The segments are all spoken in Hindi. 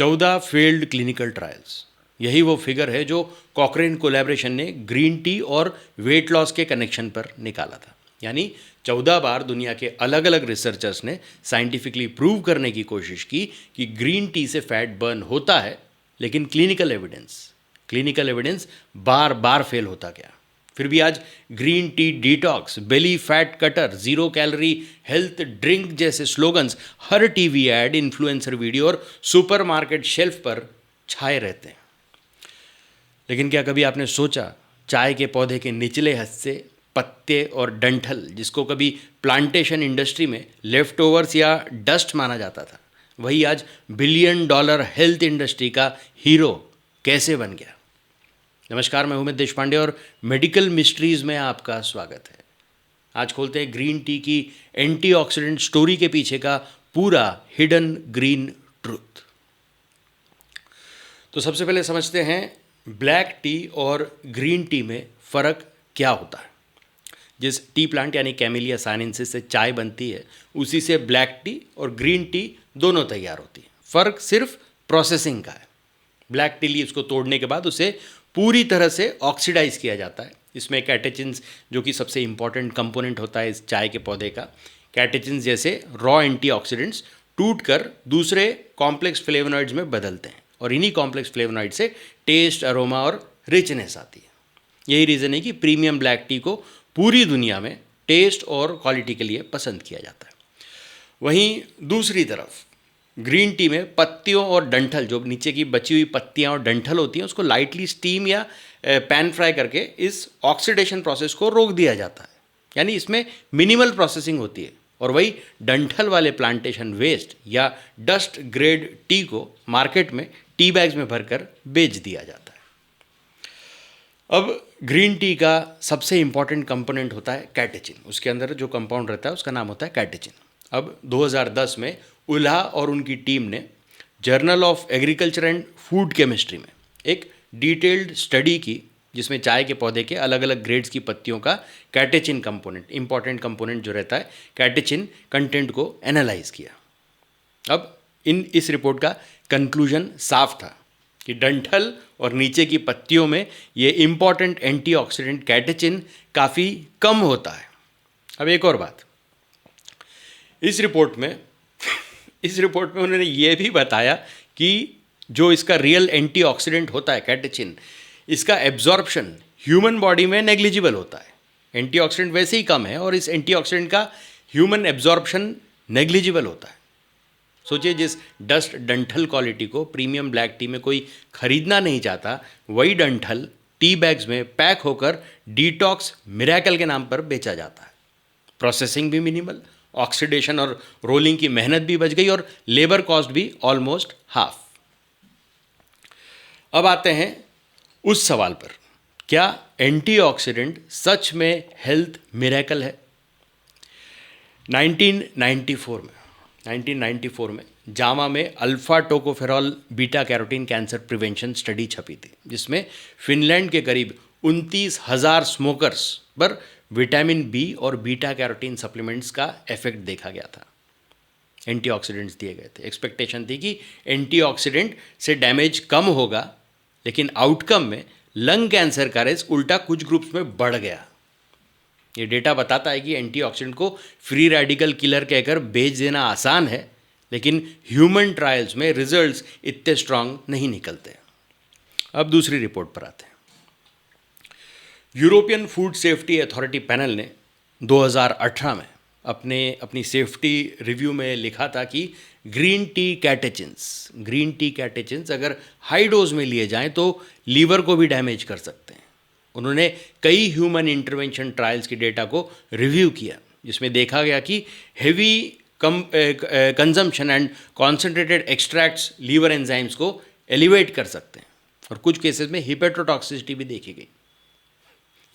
14 फेल्ड क्लिनिकल ट्रायल्स, यही वो फिगर है जो कॉकरेन कोलैबोरेशन ने ग्रीन टी और वेट लॉस के कनेक्शन पर निकाला था। यानी 14 बार दुनिया के अलग अलग रिसर्चर्स ने साइंटिफिकली प्रूव करने की कोशिश की कि ग्रीन टी से फैट बर्न होता है, लेकिन क्लिनिकल एविडेंस बार बार फेल होता गया। फिर भी आज green tea detox, belly fat cutter, zero calorie health drink जैसे स्लोगन्स हर टीवी एड, इन्फ्लुएंसर वीडियो और सुपरमार्केट शेल्फ पर छाए रहते हैं। लेकिन क्या कभी आपने सोचा, चाय के पौधे के निचले हिस्से, पत्ते और डंठल, जिसको कभी प्लांटेशन इंडस्ट्री में लेफ्ट ओवर्स या डस्ट माना जाता था, वही आज $1 बिलियन हेल्थ इंडस्ट्री का हीरो कैसे बन गया? नमस्कार, मैं उमेश देशपांडे और मेडिकल मिस्ट्रीज़ में आपका स्वागत है। आज खोलते हैं ग्रीन टी की एंटीऑक्सीडेंट स्टोरी के पीछे का पूरा हिडन ग्रीन ट्रूथ। तो सबसे पहले समझते हैं ब्लैक टी और ग्रीन टी में फ़र्क क्या होता है। जिस टी प्लांट यानी कैमेलिया साइनेंसिस से चाय बनती है, उसी से ब्लैक टी और ग्रीन टी दोनों तैयार होती है। फ़र्क सिर्फ प्रोसेसिंग का है। ब्लैक टी लीव्स को तोड़ने के बाद उसे पूरी तरह से ऑक्सीडाइज किया जाता है। इसमें कैटेचिन्स, जो कि सबसे इंपॉर्टेंट कंपोनेंट होता है इस चाय के पौधे का, कैटेचिन्स जैसे रॉ एंटीऑक्सीडेंट्स टूट कर दूसरे कॉम्प्लेक्स फ्लेवोनॉइड्स में बदलते हैं और इन्हीं कॉम्प्लेक्स फ्लेवोनॉइड से टेस्ट, अरोमा और रिचनेस आती है। यही रीज़न है कि प्रीमियम ब्लैक टी को पूरी दुनिया में टेस्ट और क्वालिटी के लिए पसंद किया जाता है। वहीं दूसरी तरफ ग्रीन टी में पत्तियों और डंठल, जो नीचे की बची हुई पत्तियां और डंठल होती हैं, उसको लाइटली स्टीम या पैन फ्राई करके इस ऑक्सीडेशन प्रोसेस को रोक दिया जाता है। यानी इसमें मिनिमल प्रोसेसिंग होती है और वही डंठल वाले प्लांटेशन वेस्ट या डस्ट ग्रेड टी को मार्केट में टी बैग्स में भरकर बेच दिया जाता है। अब ग्रीन टी का सबसे इंपॉर्टेंट कंपोनेंट होता है कैटेचिन। उसके अंदर जो कंपाउंड रहता है उसका नाम होता है कैटेचिन। अब 2010 में उल्हा और उनकी टीम ने journal of agriculture and food chemistry में एक डिटेल्ड स्टडी की, जिसमें चाय के पौधे के अलग अलग ग्रेड्स की पत्तियों का कैटेचिन कंपोनेंट, इंपॉर्टेंट कंपोनेंट जो रहता है कैटेचिन कंटेंट को एनालाइज किया। अब इस रिपोर्ट का कंक्लूजन साफ था कि डंठल और नीचे की पत्तियों में ये इंपॉर्टेंट एंटीऑक्सीडेंट कैटेचिन काफ़ी कम होता है। अब एक और बात, इस रिपोर्ट में उन्होंने ये भी बताया कि जो इसका रियल एंटीऑक्सीडेंट होता है कैटेचिन, इसका एब्जॉर्प्शन ह्यूमन बॉडी में नेग्लिजिबल होता है। एंटीऑक्सीडेंट वैसे ही कम है और इस एंटीऑक्सीडेंट का ह्यूमन एब्जॉर्प्शन नेग्लिजिबल होता है। सोचिए, जिस डस्ट डंठल क्वालिटी को प्रीमियम ब्लैक टी में कोई खरीदना नहीं चाहता, वही डंठल टी बैग्स में पैक होकर डिटॉक्स मिरेकल के नाम पर बेचा जाता है। प्रोसेसिंग भी मिनिमल, ऑक्सीडेशन और रोलिंग की मेहनत भी बच गई और लेबर कॉस्ट भी ऑलमोस्ट हाफ। अब आते हैं उस सवाल पर, क्या एंटीऑक्सीडेंट सच में हेल्थ मिरेकल है? 1994 में जामा में alpha tocopherol beta carotene cancer prevention study छपी थी, जिसमें फिनलैंड के करीब 29,000 स्मोकर्स पर विटामिन बी और बीटा कैरोटीन सप्लीमेंट्स का इफेक्ट देखा गया था। एंटीऑक्सीडेंट्स दिए गए थे। एक्सपेक्टेशन थी कि एंटीऑक्सीडेंट से डैमेज कम होगा, लेकिन आउटकम में लंग कैंसर का रिस्क उल्टा कुछ ग्रुप्स में बढ़ गया। ये डेटा बताता है कि एंटीऑक्सीडेंट को फ्री रेडिकल किलर कहकर बेच देना आसान है, लेकिन ह्यूमन ट्रायल्स में रिजल्ट्स इतने स्ट्रांग नहीं निकलते। अब दूसरी रिपोर्ट पर आते हैं। European food safety authority panel ने 2018 में अपनी सेफ्टी रिव्यू में लिखा था कि ग्रीन टी कैटेचिन्स अगर हाई डोज में लिए जाएं तो लीवर को भी डैमेज कर सकते हैं। उन्होंने कई ह्यूमन इंटरवेंशन ट्रायल्स की डेटा को रिव्यू किया, जिसमें देखा गया कि heavy consumption and concentrated extracts liver enzymes को एलिवेट कर सकते हैं और कुछ केसेस में हिपेटोटॉक्सिसिटी भी देखी गई।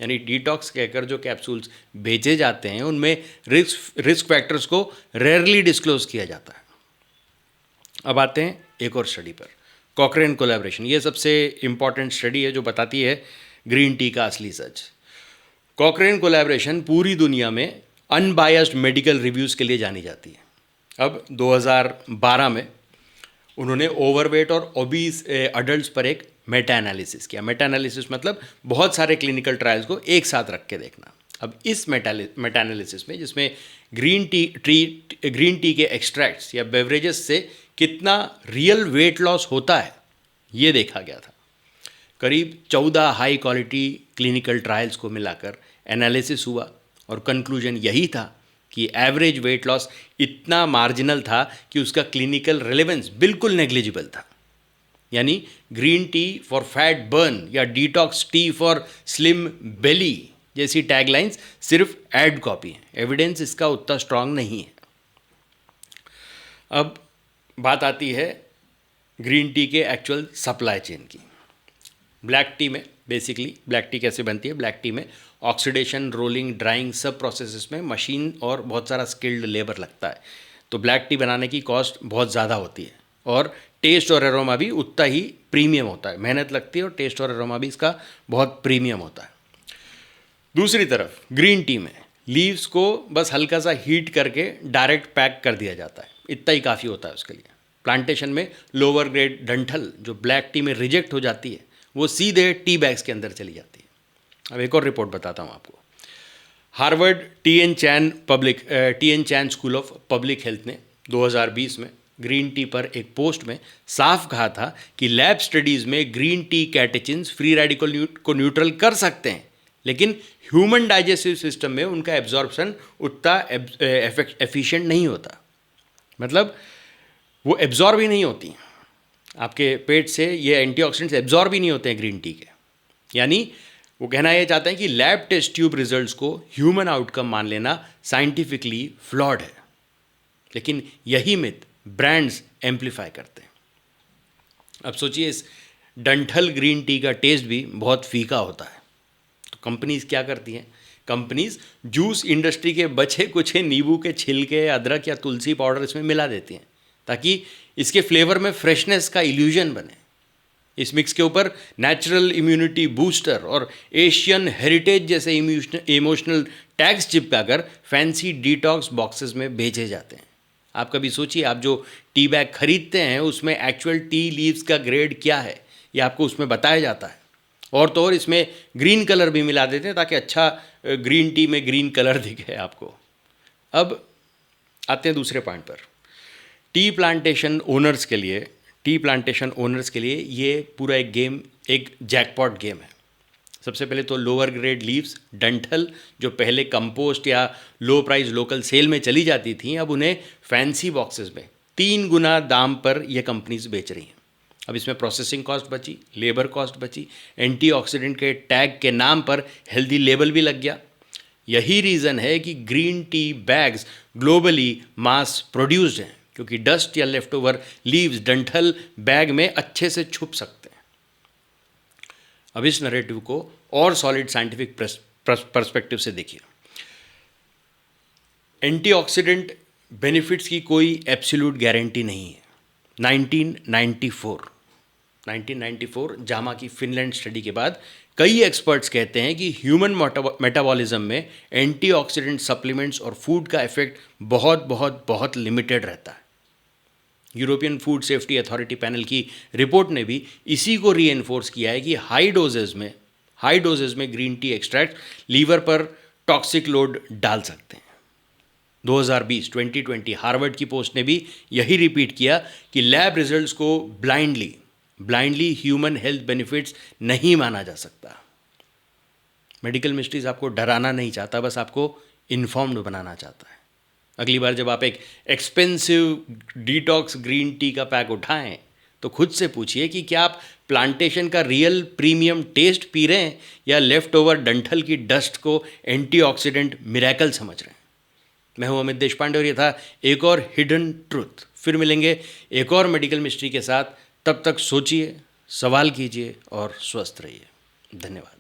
यानी डिटॉक्स कहकर जो कैप्सूल्स बेचे जाते हैं उनमें रिस्क फैक्टर्स को रेयरली डिस्क्लोज किया जाता है। अब आते हैं एक और स्टडी पर, कॉकरेन कोलैबोरेशन। ये सबसे इंपॉर्टेंट स्टडी है जो बताती है ग्रीन टी का असली सच। कॉकरेन कोलैबोरेशन पूरी दुनिया में अनबायस्ड मेडिकल रिव्यूज़ के लिए जानी जाती है। अब 2012 में उन्होंने ओवरवेट और ओबीस अडल्ट्स पर एक मेटा एनालिसिस किया। मेटा एनालिसिस मतलब बहुत सारे क्लिनिकल ट्रायल्स को एक साथ रख के देखना। अब इस मेटा एनालिसिस में, जिसमें ग्रीन टी के एक्सट्रैक्ट्स या बेवरेजेस से कितना रियल वेट लॉस होता है ये देखा गया था। करीब 14 हाई क्वालिटी क्लिनिकल ट्रायल्स को मिलाकर एनालिसिस हुआ और कंक्लूजन यही था कि एवरेज वेट लॉस इतना मार्जिनल था कि उसका क्लिनिकल रेलेवेंस बिल्कुल नेग्लिजिबल था। यानी green tea for fat burn या डिटॉक्स टी फॉर स्लिम बेली जैसी टैगलाइंस सिर्फ एड कॉपी है, एविडेंस इसका उतना स्ट्रांग नहीं है। अब बात आती है ग्रीन टी के एक्चुअल सप्लाई चेन की। ब्लैक टी में बेसिकली ब्लैक टी कैसे बनती है? ब्लैक टी में ऑक्सीडेशन, रोलिंग, ड्राइंग सब प्रोसेसेस में मशीन और बहुत सारा स्किल्ड लेबर लगता है। तो ब्लैक टी बनाने की कॉस्ट बहुत ज़्यादा होती है और टेस्ट और एरोमा भी उतना ही प्रीमियम होता है। मेहनत लगती है और टेस्ट और एरोमा भी इसका बहुत प्रीमियम होता है। दूसरी तरफ ग्रीन टी में लीव्स को बस हल्का सा हीट करके डायरेक्ट पैक कर दिया जाता है, इतना ही काफ़ी होता है उसके लिए। प्लांटेशन में लोअर ग्रेड डंठल जो ब्लैक टी में रिजेक्ट हो जाती है वो सीधे टी बैग्स के अंदर चली जाती है। अब एक और रिपोर्ट बताता हूँ आपको। Harvard TN. Chain school of public health ने 2020 में ग्रीन टी पर एक पोस्ट में साफ कहा था कि लैब स्टडीज़ में green tea catechins free radical को न्यूट्रल कर सकते हैं, लेकिन ह्यूमन डाइजेस्टिव सिस्टम में उनका एब्जॉर्प्शन उतना एफिशिएंट नहीं होता। मतलब वो एब्जॉर्ब ही नहीं होती आपके पेट से, ये एंटीऑक्सीडेंट्स एब्जॉर्ब ही नहीं होते हैं ग्रीन टी के। यानी वो कहना ये चाहते हैं कि लैब टेस्ट ट्यूब रिजल्ट्स को ह्यूमन आउटकम मान लेना साइंटिफिकली फ्लॉड है, लेकिन यही मिथ ब्रांड्स एम्पलीफाई करते हैं। अब सोचिए इस डंठल ग्रीन टी का टेस्ट भी बहुत फीका होता है, तो कंपनीज क्या करती हैं? कंपनीज जूस इंडस्ट्री के बचे कुछ नींबू के छिलके, अदरक या तुलसी पाउडर इसमें मिला देती हैं ताकि इसके फ्लेवर में फ्रेशनेस का इल्यूजन बने। इस मिक्स के ऊपर नेचुरल इम्यूनिटी बूस्टर और एशियन हेरिटेज जैसे इमोशनल टैग्स चिपकाकर फैंसी डिटॉक्स बॉक्सेस में बेचे जाते हैं। आप कभी सोचिए, आप जो टी बैग खरीदते हैं उसमें एक्चुअल टी लीव्स का ग्रेड क्या है ये आपको उसमें बताया जाता है। और तो और इसमें ग्रीन कलर भी मिला देते हैं ताकि अच्छा ग्रीन टी में ग्रीन कलर दिखे आपको। अब आते हैं दूसरे पॉइंट पर। टी प्लांटेशन ओनर्स के लिए ये पूरा एक गेम एक जैकपॉट गेम है। सबसे पहले तो लोअर ग्रेड लीव्स डंठल जो पहले कंपोस्ट या लो प्राइस लोकल सेल में चली जाती थी, अब उन्हें फैंसी बॉक्सेस में 3 गुना दाम पर ये कंपनीज बेच रही हैं। अब इसमें प्रोसेसिंग कॉस्ट बची, लेबर कॉस्ट बची, एंटीऑक्सीडेंट के टैग के नाम पर हेल्दी लेबल भी लग गया। यही रीज़न है कि green tea bags globally mass produced हैं, क्योंकि डस्ट या लेफ्ट ओवर लीव्स डंठल बैग में अच्छे से छुप सकते हैं। अब इस नरेटिव को और सॉलिड साइंटिफिक पर्सपेक्टिव से देखिए। एंटीऑक्सीडेंट बेनिफिट्स की कोई एब्सोल्यूट गारंटी नहीं है। 1994 जामा की फिनलैंड स्टडी के बाद कई एक्सपर्ट्स कहते हैं कि ह्यूमन मेटाबॉलिज्म में एंटीऑक्सीडेंट सप्लीमेंट्स और फूड का इफेक्ट बहुत बहुत बहुत लिमिटेड रहता है। European food safety authority panel की रिपोर्ट ने भी इसी को रीएनफोर्स किया है कि हाई डोजेज में ग्रीन टी एक्सट्रैक्ट लीवर पर टॉक्सिक लोड डाल सकते हैं। 2020 हार्वर्ड की पोस्ट ने भी यही रिपीट किया कि लैब रिजल्ट्स को ब्लाइंडली ह्यूमन हेल्थ बेनिफिट्स नहीं माना जा सकता। मेडिकल मिस्ट्रीज आपको डराना नहीं चाहता, बस आपको इन्फॉर्म्ड बनाना चाहता है। अगली बार जब आप एक एक्सपेंसिव डिटॉक्स ग्रीन टी का पैक उठाएं तो खुद से पूछिए कि क्या आप प्लांटेशन का रियल प्रीमियम टेस्ट पी रहे हैं या लेफ्ट ओवर डंठल की डस्ट को एंटीऑक्सीडेंट मिरेकल समझ रहे हैं। मैं हूं अमित देशपांडे और ये था एक और हिडन ट्रूथ। फिर मिलेंगे एक और मेडिकल मिस्ट्री के साथ। तब तक सोचिए, सवाल कीजिए और स्वस्थ रहिए। धन्यवाद।